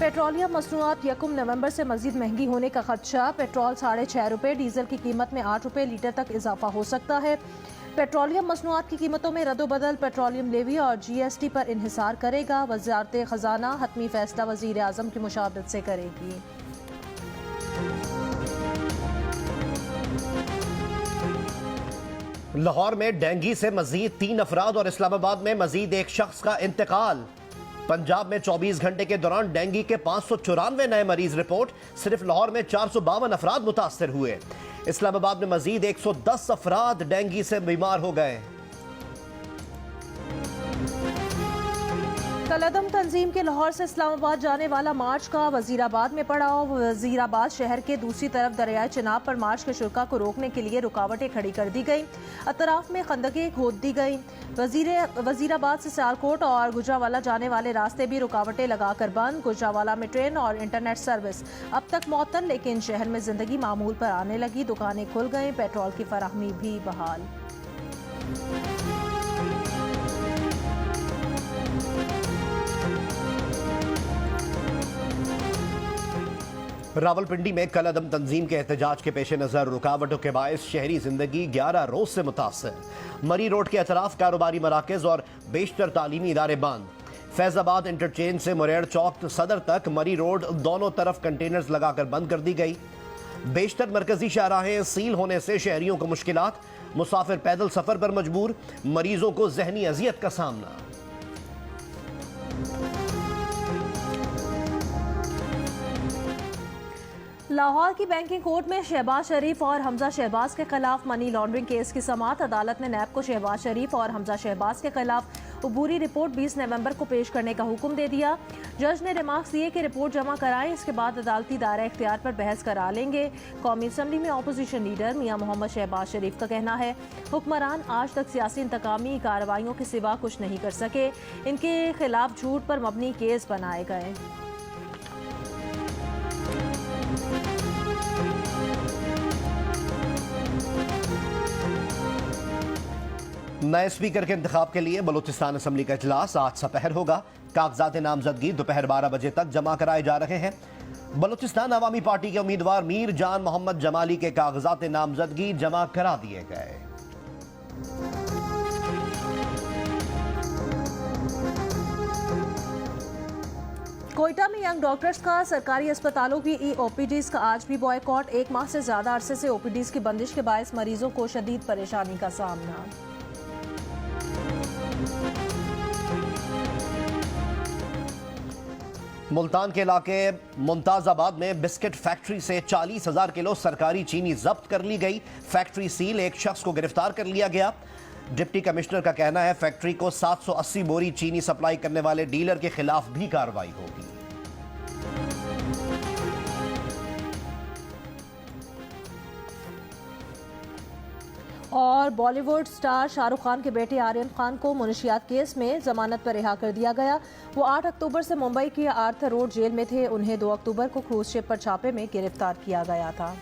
Petroleum मसनूआत 1 नवंबर से मजीद महंगी होने का खदशा। पेट्रोल 6.5 रुपये, डीजल की कीमत में 8 रुपये लीटर तक इजाफा हो सकता है। पेट्रोलियम मसनूआत की कीमतों में रद्दोबदल पेट्रोलियम लेवी और GST पर इन्हिसार करेगा। वज़ारत ख़जाना हतमी फैसला वज़ीर आज़म की मुशावरत से करेगी। लाहौर में डेंगू से मजीद 3 अफराद और इस्लामाबाद में मजीद एक शख्स का इंतकाल। पंजाब में 24 घंटे के दौरान डेंगू के 594 नए मरीज रिपोर्ट। सिर्फ लाहौर में 452 अफराद मुतासर हुए। इस्लामाबाद में मजीद 110 अफराद डेंगू से बीमार हो गए। कलअदम तंजीम के लाहौर से इस्लामाबाद जाने वाला मार्च का वजीराबाद में पड़ाव। वजीराबाद शहर के दूसरी तरफ दरियाए चिनाब पर मार्च के शुरा को रोकने के लिए रुकावटें खड़ी कर दी गई। अतराफ में खंदकें खोद दी गई। वजीराबाद से सियालकोट और गुजरावाला जाने वाले रास्ते भी रुकावटें लगाकर बंद। गुजरावाला में ट्रेन और इंटरनेट सर्विस अब तक मुअत्तल, लेकिन शहर में जिंदगी मामूल पर आने लगी। दुकानें खुल गई, पेट्रोल की फराहमी भी बहाल। रावलपिंडी में कलअदम तंजीम के एहतजाज के पेश नज़र रुकावटों के बायस शहरी जिंदगी 11 रोज से मुतासर। मरी रोड के अतराफ कारोबारी मराकज और बेशतर तालीमी इदारे बंद। फैजाबाद इंटरचेंज से मुरेड़ चौक सदर तक मरी रोड दोनों तरफ कंटेनर्स लगाकर बंद कर दी गई। बेशतर मरकजी शाहराहें सील होने से शहरियों को मुश्किलात। मुसाफिर पैदल सफर पर मजबूर। मरीजों को जहनी अजियत का सामना। लाहौर की बैंकिंग कोर्ट में शहबाज शरीफ और हमजा शहबाज के खिलाफ मनी लॉन्ड्रिंग केस की समाअत। अदालत ने नैब को शहबाज शरीफ और हमजा शहबाज के खिलाफ अबूरी रिपोर्ट 20 नवंबर को पेश करने का हुक्म दे दिया। जज ने रिमार्क्स दिए कि रिपोर्ट जमा कराएं, इसके बाद अदालती दायरा इख्तियार पर बहस करा लेंगे। कौमी असम्बली में अपोजिशन लीडर मियां मोहम्मद शहबाज शरीफ का कहना है हुक्मरान आज तक सियासी इंतकामी कार्रवाइयों के सिवा कुछ नहीं कर सके। इनके खिलाफ झूठ पर मबनी केस बनाए गए। नए स्पीकर के इंतखाब के लिए बलूचिस्तान असम्बली का इजलास आज सपहर होगा। कागजात नामजदगी दोपहर 12 बजे तक जमा कराए जा रहे हैं। बलूचिस्तान अवामी पार्टी के उम्मीदवार मीर जान मोहम्मद जमाली के कागजात नामजदगी जमा करा दिए गए। कोयटा में यंग डॉक्टर्स का सरकारी अस्पतालों की OPDs का आज भी बॉयकॉट। 1 माह से ज्यादा अरसे से OPDs की बंदिश के बायस मरीजों को शदीद परेशानी का सामना। मुल्तान के इलाके मुमताजाबाद में बिस्किट फैक्ट्री से 40,000 किलो सरकारी चीनी जब्त कर ली गई। फैक्ट्री सील, एक शख्स को गिरफ्तार कर लिया गया। डिप्टी कमिश्नर का कहना है फैक्ट्री को 780 बोरी चीनी सप्लाई करने वाले डीलर के खिलाफ भी कार्रवाई होगी। और बॉलीवुड स्टार शाहरुख खान के बेटे आर्यन खान को मुनशियात केस में जमानत पर रिहा कर दिया गया। वो 8 अक्टूबर से मुंबई के आर्थर रोड जेल में थे। उन्हें 2 अक्टूबर को क्रूज शिप पर छापे में गिरफ्तार किया गया था।